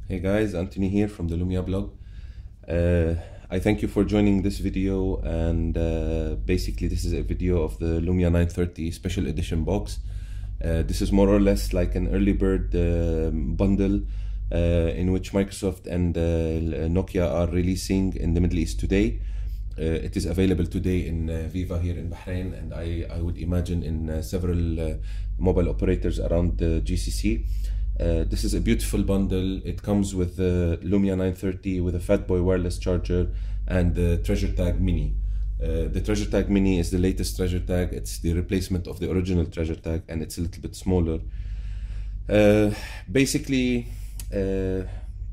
Hey guys, Anthony here from the Lumia blog. I thank you for joining this video, and basically this is a video of the Lumia 930 special edition box. This is more or less like an early bird bundle in which Microsoft and Nokia are releasing in the Middle East today. It is available today in Viva here in Bahrain, and I would imagine in several mobile operators around the GCC. This is a beautiful bundle. It comes with the Lumia 930 with a Fatboy wireless charger and the Treasure Tag Mini. The Treasure Tag Mini is the latest Treasure Tag. It's the replacement of the original Treasure Tag, and it's a little bit smaller. Basically,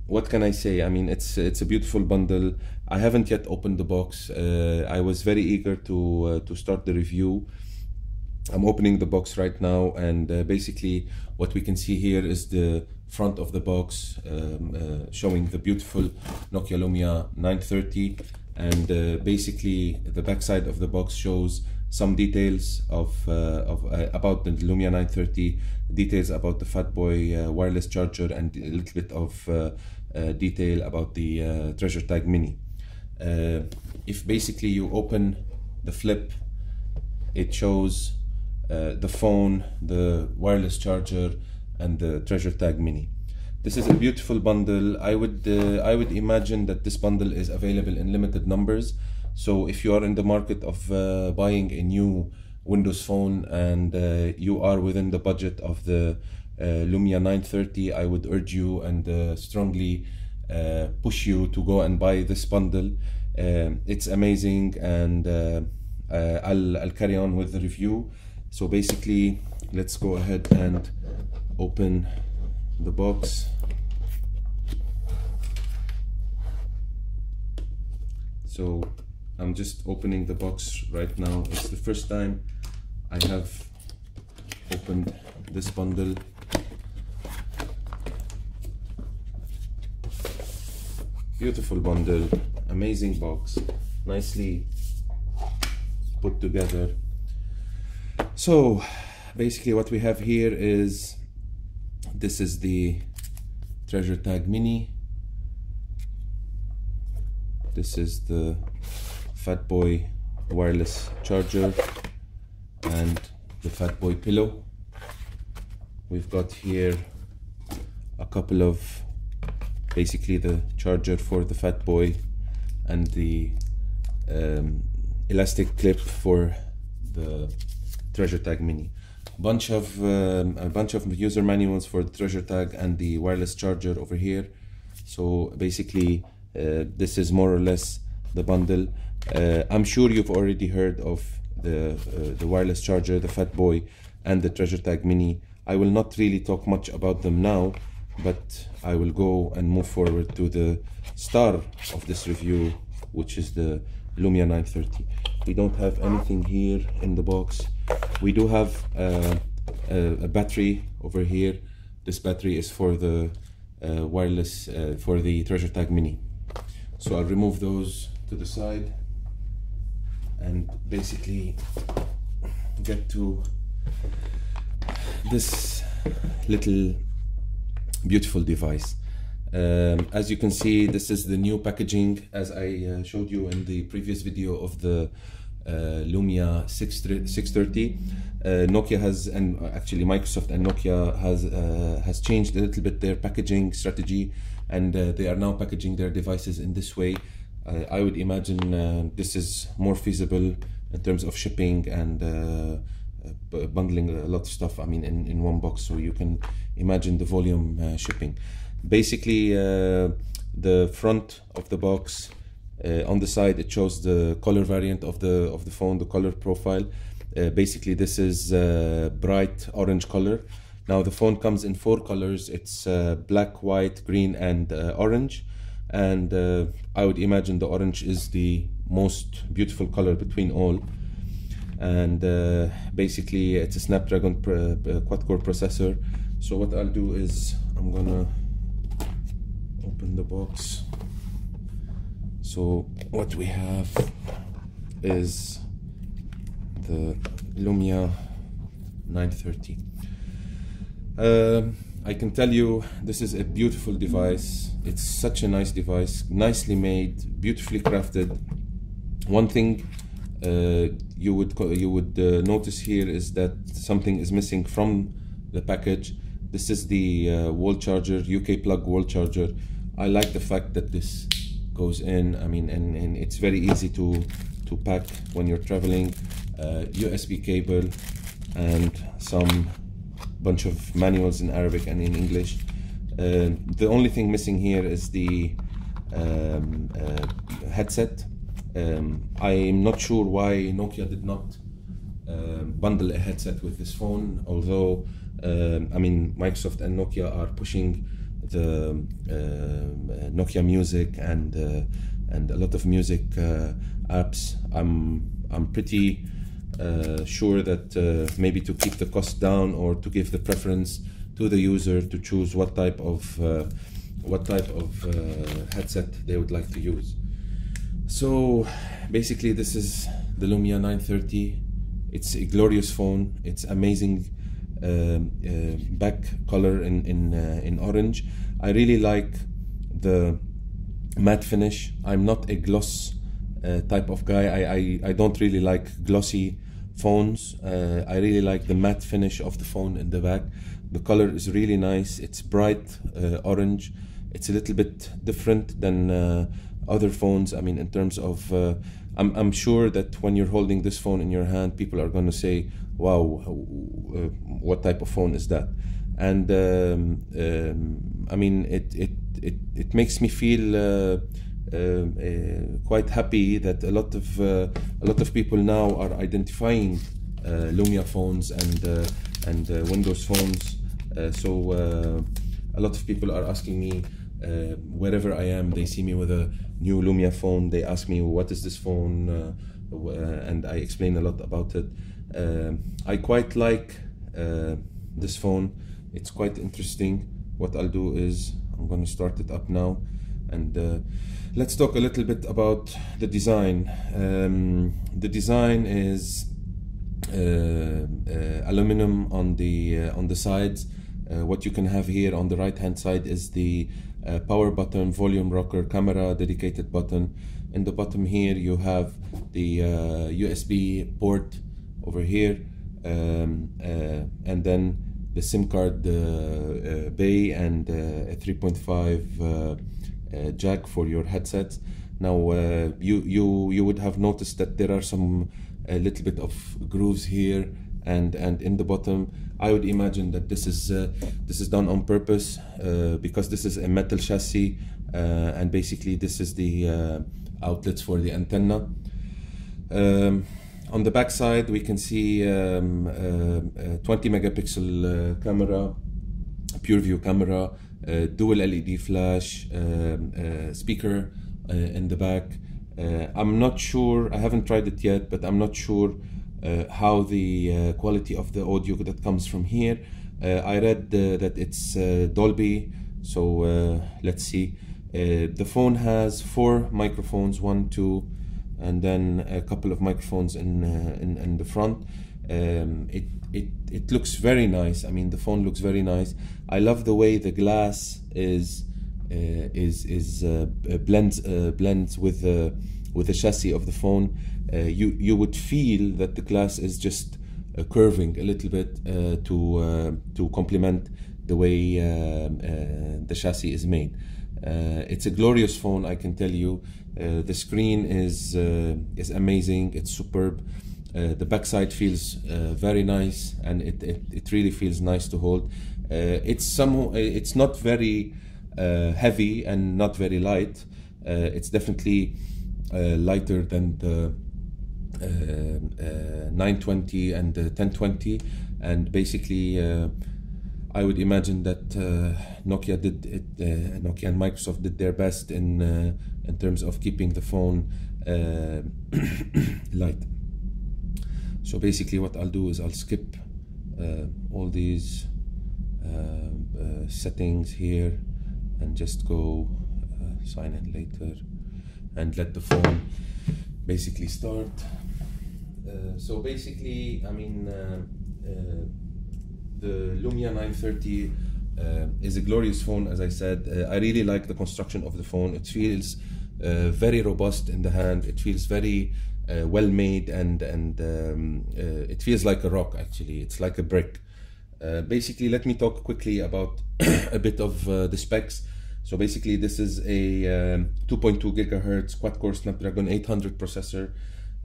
what can I say? I mean, it's a beautiful bundle. I haven't yet opened the box. I was very eager to start the review. I'm opening the box right now, and basically what we can see here is the front of the box, showing the beautiful Nokia Lumia 930, and basically the back side of the box shows some details about the Lumia 930, details about the Fatboy wireless charger, and a little bit of detail about the Treasure Tag Mini. If basically you open the flip, it shows the phone, the wireless charger, and the Treasure Tag Mini. This is a beautiful bundle. I would imagine that this bundle is available in limited numbers. So if you are in the market of buying a new Windows phone and you are within the budget of the Lumia 930, I would urge you and strongly push you to go and buy this bundle. It's amazing, and I'll carry on with the review. So basically, let's go ahead and open the box. So I'm just opening the box right now. It's the first time I have opened this bundle. Beautiful bundle, amazing box, nicely put together. So basically what we have here is, this is the Treasure Tag Mini, this is the Fatboy wireless charger, and the Fatboy pillow. We've got here a couple of, basically the charger for the Fatboy and the elastic clip for the Treasure Tag Mini. A bunch of user manuals for the Treasure Tag and the wireless charger over here. So basically this is more or less the bundle. I'm sure you've already heard of the wireless charger, the Fatboy, and the Treasure Tag Mini. I will not really talk much about them now, but I will go and move forward to the star of this review, which is the Lumia 930. We don't have anything here in the box. We do have a battery over here. This battery is for the wireless, for the Treasure Tag Mini. So I'll remove those to the side and basically get to this little beautiful device. As you can see, this is the new packaging, as I showed you in the previous video of the Lumia 630. Nokia has, and actually Microsoft and Nokia has changed a little bit their packaging strategy, and they are now packaging their devices in this way. I would imagine this is more feasible in terms of shipping and bundling a lot of stuff, I mean, in one box, so you can imagine the volume shipping. Basically, the front of the box, on the side, it shows the color variant of the phone, the color profile. Basically, this is bright orange color. Now the phone comes in 4 colors. It's black, white, green, and orange. And I would imagine the orange is the most beautiful color between all. And basically, it's a Snapdragon quad-core processor. So what I'll do is I'm gonna open the box. So what we have is the Lumia 930. I can tell you this is a beautiful device. It's such a nice device, nicely made, beautifully crafted. One thing you would notice here is that something is missing from the package. This is the wall charger, UK plug wall charger. I like the fact that this goes in. I mean, and it's very easy to pack when you're traveling. USB cable and some bunch of manuals in Arabic and in English. The only thing missing here is the headset. I'm not sure why Nokia did not bundle a headset with this phone, although I mean, Microsoft and Nokia are pushing the Nokia Music and a lot of music apps. I'm pretty sure that maybe to keep the cost down, or to give the preference to the user to choose what type of headset they would like to use. So basically, this is the Lumia 930. It's a glorious phone. It's amazing back color in orange. I really like the matte finish. I'm not a gloss type of guy. I don't really like glossy phones. I really like the matte finish of the phone in the back. The color is really nice. It's bright orange. It's a little bit different than other phones. I mean, in terms of I'm sure that when you're holding this phone in your hand, people are going to say, wow, what type of phone is that? And I mean, it makes me feel quite happy that a lot of people now are identifying Lumia phones and Windows phones. So a lot of people are asking me, wherever I am, they see me with a new Lumia phone. They ask me, what is this phone? And I explain a lot about it. I quite like this phone. It's quite interesting. What I'll do is I'm going to start it up now, and let's talk a little bit about the design. The design is aluminum on the sides. What you can have here on the right hand side is the power button, volume rocker, camera dedicated button. In the bottom here you have the USB port over here, and then the SIM card bay and a 3.5 jack for your headsets. Now you would have noticed that there are some a little bit of grooves here and in the bottom. I would imagine that this is done on purpose because this is a metal chassis, and basically this is the outlets for the antenna. On the back side we can see 20 megapixel camera, PureView camera, dual LED flash, speaker in the back. I'm not sure, I haven't tried it yet, but I'm not sure how the quality of the audio that comes from here. I read that it's Dolby, so let's see. The phone has 4 microphones, 1, 2, and then a couple of microphones in the front. It looks very nice. I mean, the phone looks very nice. I love the way the glass blends with the chassis of the phone. You would feel that the glass is just curving a little bit to complement the way the chassis is made. It's a glorious phone, I can tell you. The screen is amazing. It's superb. The backside feels very nice, and it really feels nice to hold. It's not very heavy and not very light. It's definitely lighter than the 920 and the 1020, and basically I would imagine that Nokia and Microsoft did their best in terms of keeping the phone light. So basically what I'll do is I'll skip all these settings here and just go sign in later and let the phone basically start. So basically, I mean, the Lumia 930 is a glorious phone. As I said, I really like the construction of the phone. It feels very robust in the hand. It feels very well made, and it feels like a rock. Actually, it's like a brick. Basically, let me talk quickly about a bit of the specs. So basically, this is a 2.2 gigahertz quad-core Snapdragon 800 processor.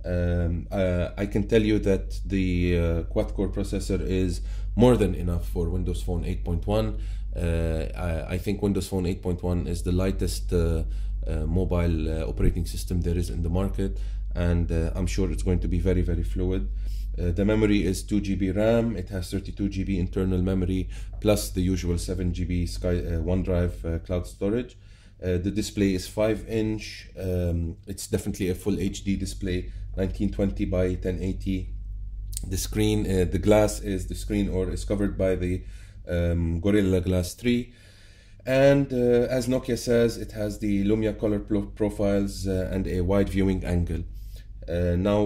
I can tell you that the quad-core processor is more than enough for Windows Phone 8.1. I think Windows Phone 8.1 is the lightest mobile operating system there is in the market, and I'm sure it's going to be very, very fluid. The memory is 2 GB RAM. It has 32 GB internal memory, plus the usual 7 GB OneDrive cloud storage. The display is 5-inch. It's definitely a full HD display, 1920 by 1080. The screen, the glass is the screen or is covered by the Gorilla Glass 3. And as Nokia says, it has the Lumia color profiles and a wide viewing angle. Now,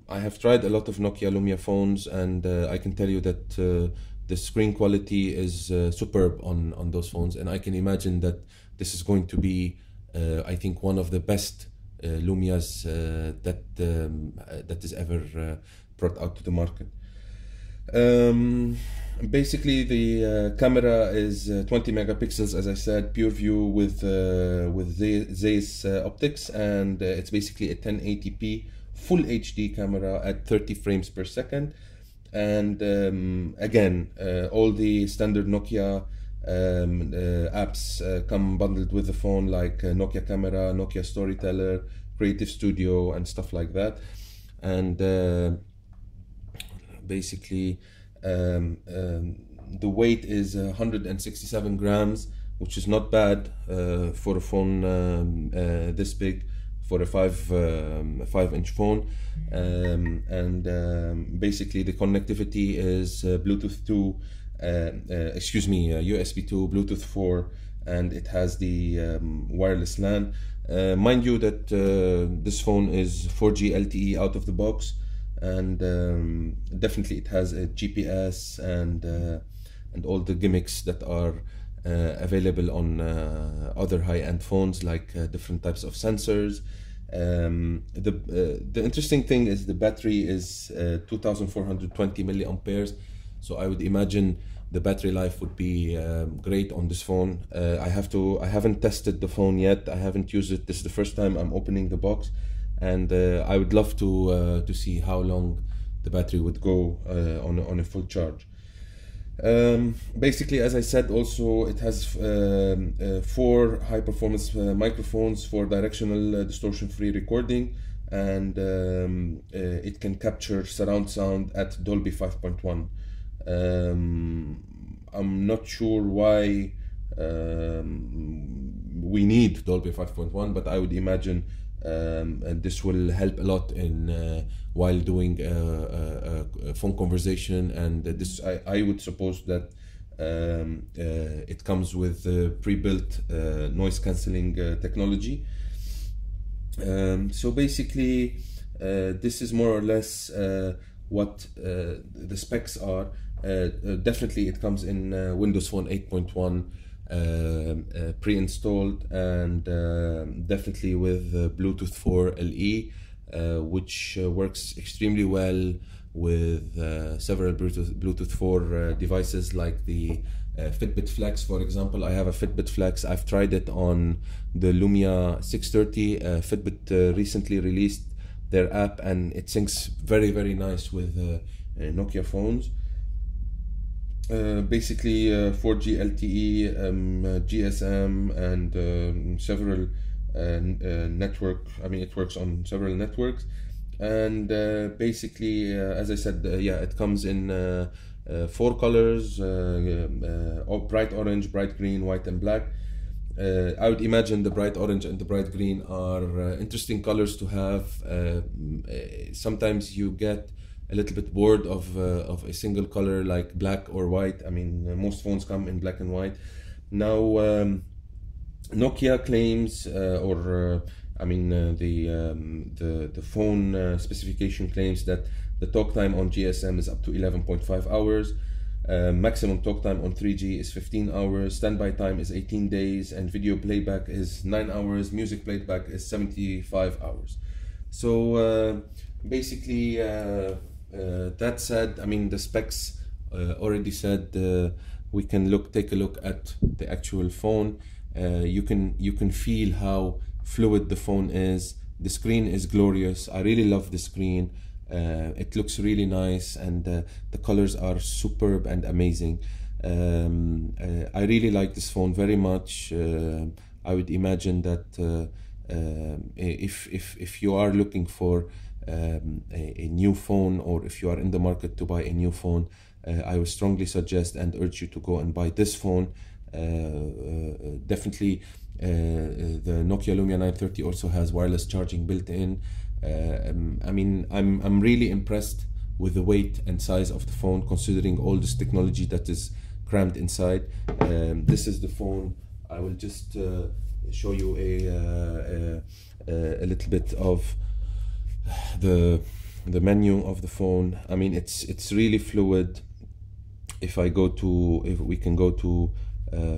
I have tried a lot of Nokia Lumia phones, and I can tell you that the screen quality is superb on those phones, and I can imagine that this is going to be, I think, one of the best Lumias that is ever brought out to the market. Basically, the camera is 20 megapixels, as I said, PureView with Zeiss optics, and it's basically a 1080p full HD camera at 30 frames per second. And again, all the standard Nokia apps come bundled with the phone, like Nokia Camera, Nokia Storyteller, Creative Studio, and stuff like that. And basically, the weight is 167 grams, which is not bad for a phone this big, for a 5-inch phone. Basically, the connectivity is Bluetooth 2, USB 2, Bluetooth 4, and it has the wireless LAN. Mind you that this phone is 4G LTE out of the box, and definitely it has a GPS and all the gimmicks that are available on other high-end phones, like different types of sensors. The interesting thing is the battery is 2420 milliamperes, so I would imagine the battery life would be great on this phone. I haven't tested the phone yet. I haven't used it. This is the first time I'm opening the box, and I would love to see how long the battery would go on a full charge. Basically, as I said, also it has 4 high-performance microphones for directional distortion-free recording, and it can capture surround sound at Dolby 5.1. I'm not sure why we need Dolby 5.1, but I would imagine and this will help a lot in while doing a phone conversation, and this I would suppose that it comes with pre-built noise cancelling technology. So basically, this is more or less what the specs are. Definitely it comes in Windows Phone 8.1 pre-installed, and definitely with Bluetooth 4 LE, which works extremely well with several Bluetooth 4 devices, like the Fitbit Flex, for example. I have a Fitbit Flex. I've tried it on the Lumia 630. Fitbit recently released their app, and it syncs very, very nice with Nokia phones. Basically 4G LTE, GSM, and several network. I mean, it works on several networks, and basically, as I said, yeah, it comes in 4 colors: bright orange, bright green, white, and black. I would imagine the bright orange and the bright green are interesting colors to have. Sometimes you get a little bit bored of a single color like black or white. I mean, most phones come in black and white. Now, Nokia claims, the phone specification claims that the talk time on GSM is up to 11.5 hours. Maximum talk time on 3G is 15 hours, standby time is 18 days, and video playback is 9 hours, music playback is 75 hours. So basically, that said, I mean, the specs already said. We can take a look at the actual phone. You can feel how fluid the phone is. The screen is glorious. I really love the screen. It looks really nice, and the colors are superb and amazing. I really like this phone very much. I would imagine that if you are looking for a new phone, or if you are in the market to buy a new phone, I would strongly suggest and urge you to go and buy this phone. Definitely, the Nokia Lumia 930 also has wireless charging built in. I mean, I'm really impressed with the weight and size of the phone, considering all this technology that is crammed inside. This is the phone. I will just show you a little bit of the menu of the phone. I mean, it's really fluid. If we can go to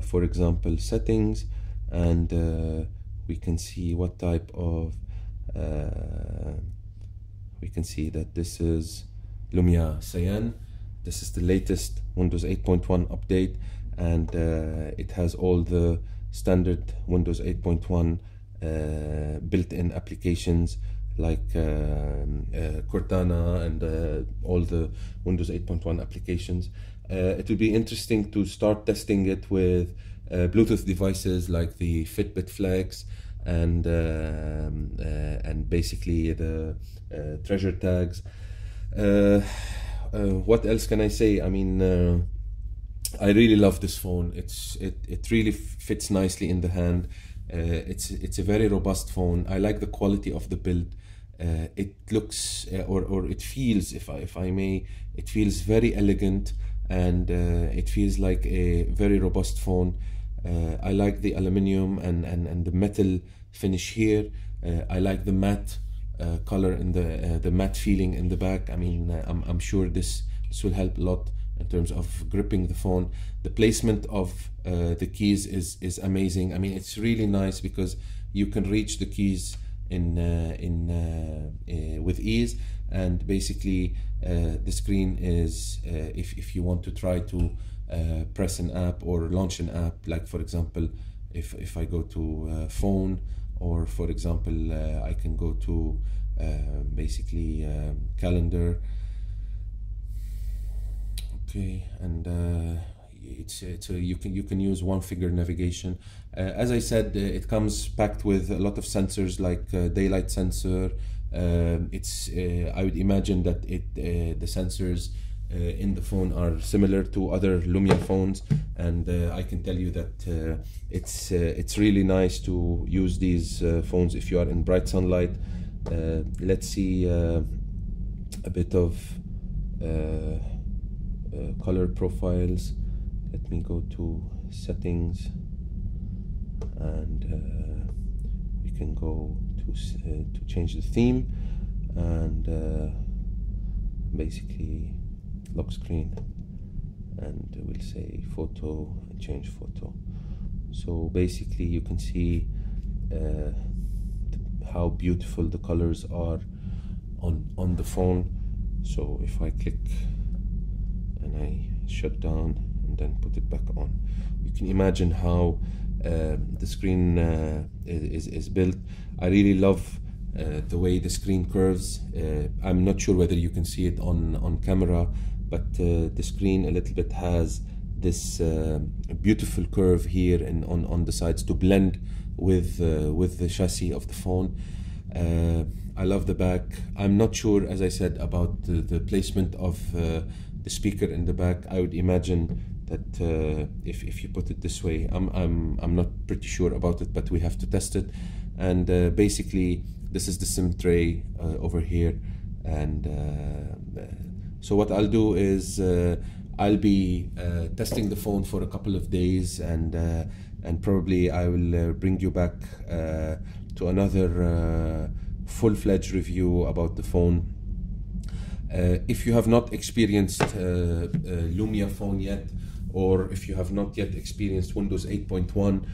for example, settings, and we can see what type of we can see that this is Lumia Cyan. This is the latest Windows 8.1 update, and it has all the standard Windows 8.1 built-in applications like Cortana and all the Windows 8.1 applications. It will be interesting to start testing it with Bluetooth devices like the Fitbit Flex and basically the treasure tags. What else can I say? I mean, I really love this phone. It really fits nicely in the hand. It's a very robust phone. I like the quality of the build. It looks or it feels, if I may, it feels very elegant, and it feels like a very robust phone. I like the aluminium and the metal finish here. I like the matte color in the matte feeling in the back. I mean, I'm sure this will help a lot in terms of gripping the phone. The placement of the keys is amazing. I mean, it's really nice because you can reach the keys with ease, and basically the screen is if you want to try to press an app or launch an app, like for example, if I go to phone, or for example I can go to basically calendar. Okay, and you can use one finger navigation. As I said, it comes packed with a lot of sensors like daylight sensor. I would imagine that the sensors in the phone are similar to other Lumia phones, and I can tell you that it's really nice to use these phones if you are in bright sunlight. Let's see a bit of color profiles. Let me go to settings, and we can go to change the theme, and basically lock screen, and we'll say photo and change photo. So basically you can see how beautiful the colors are on the phone. So if I click and I shut down and then put it back on, you can imagine how the screen is built. I really love the way the screen curves. I'm not sure whether you can see it on camera, but the screen a little bit has this beautiful curve here and on the sides to blend with the chassis of the phone. I love the back. I'm not sure, as I said, about the placement of the speaker in the back. I would imagine that if you put it this way, I'm not pretty sure about it, but we have to test it. And basically this is the SIM tray over here, and so what I'll do is I'll be testing the phone for a couple of days, and probably I will bring you back to another full-fledged review about the phone. If you have not experienced Lumia phone yet, or if you have not yet experienced Windows 8.1,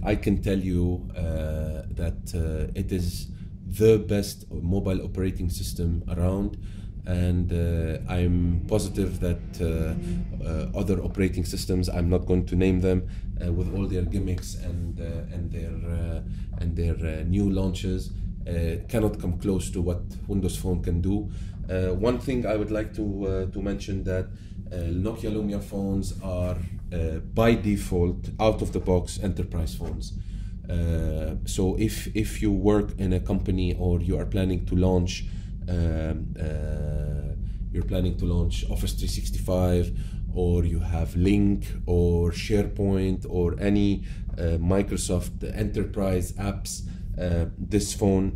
I can tell you that it is the best mobile operating system around, and I'm positive that other operating systems, I'm not going to name them, with all their gimmicks and their new launches, cannot come close to what Windows Phone can do. One thing I would like to mention that Nokia Lumia phones are by default out of the box enterprise phones. So if you work in a company or you are planning to launch Office 365, or you have Link or SharePoint or any Microsoft enterprise apps, this phone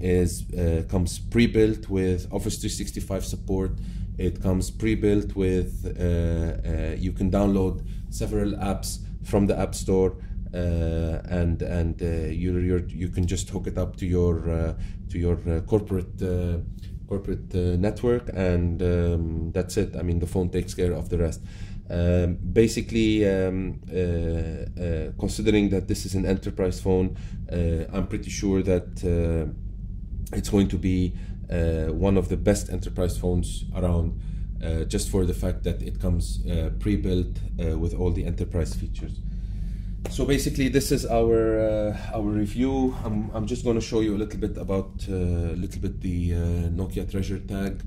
comes pre-built with Office 365 support. It comes pre-built with you can download several apps from the App Store, and you can just hook it up to your corporate network, and that's it. I mean, the phone takes care of the rest. Basically, considering that this is an enterprise phone, I'm pretty sure that it's going to be one of the best enterprise phones around, just for the fact that it comes pre-built with all the enterprise features. So basically, this is our review. I'm just going to show you a little bit about the Nokia Treasure Tag.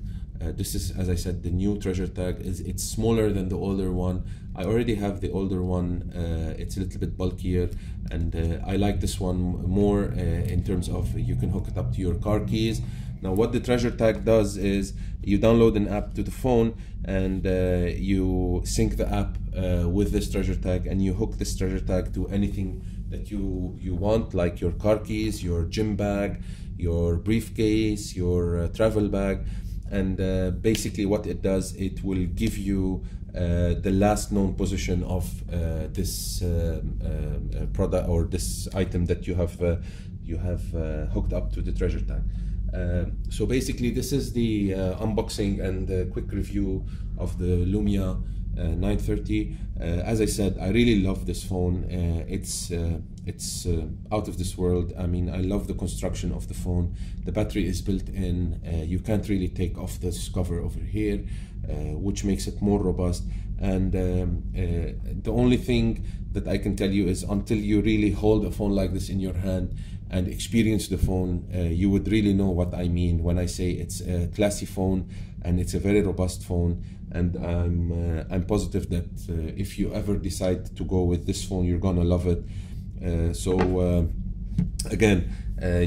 This is, as I said, the new Treasure Tag. It's smaller than the older one. I already have the older one. It's a little bit bulkier, and I like this one more in terms of you can hook it up to your car keys. Now, what the Treasure Tag does is you download an app to the phone, and you sync the app with this Treasure Tag, and you hook this Treasure Tag to anything that you want, like your car keys, your gym bag, your briefcase, your travel bag. And basically what it does, it will give you the last known position of this product or this item that you have hooked up to the Treasure Tag. So basically, this is the unboxing and the quick review of the Lumia 930. As I said, I really love this phone. It's out of this world. I mean, I love the construction of the phone. The battery is built in. You can't really take off this cover over here, which makes it more robust. And the only thing that I can tell you is, until you really hold a phone like this in your hand and experience the phone, you would really know what I mean when I say it's a classy phone and it's a very robust phone. And I'm positive that if you ever decide to go with this phone, you're gonna love it. Again,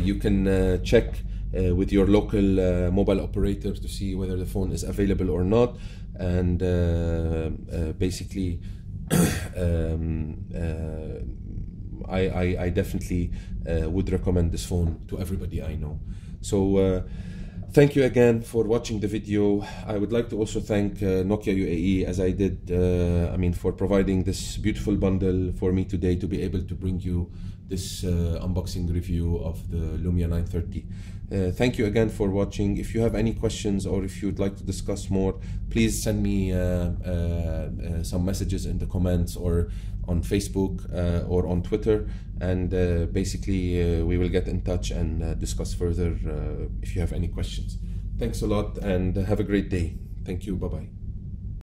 you can check with your local mobile operator to see whether the phone is available or not. And basically, I definitely would recommend this phone to everybody I know. So thank you again for watching the video. I would like to also thank Nokia UAE, as I did, I mean, for providing this beautiful bundle for me today to be able to bring you this unboxing review of the Lumia 930. Thank you again for watching. If you have any questions or if you'd like to discuss more, please send me some messages in the comments or on Facebook or on Twitter, and basically we will get in touch and discuss further if you have any questions. Thanks a lot and have a great day. Thank you. Bye-bye.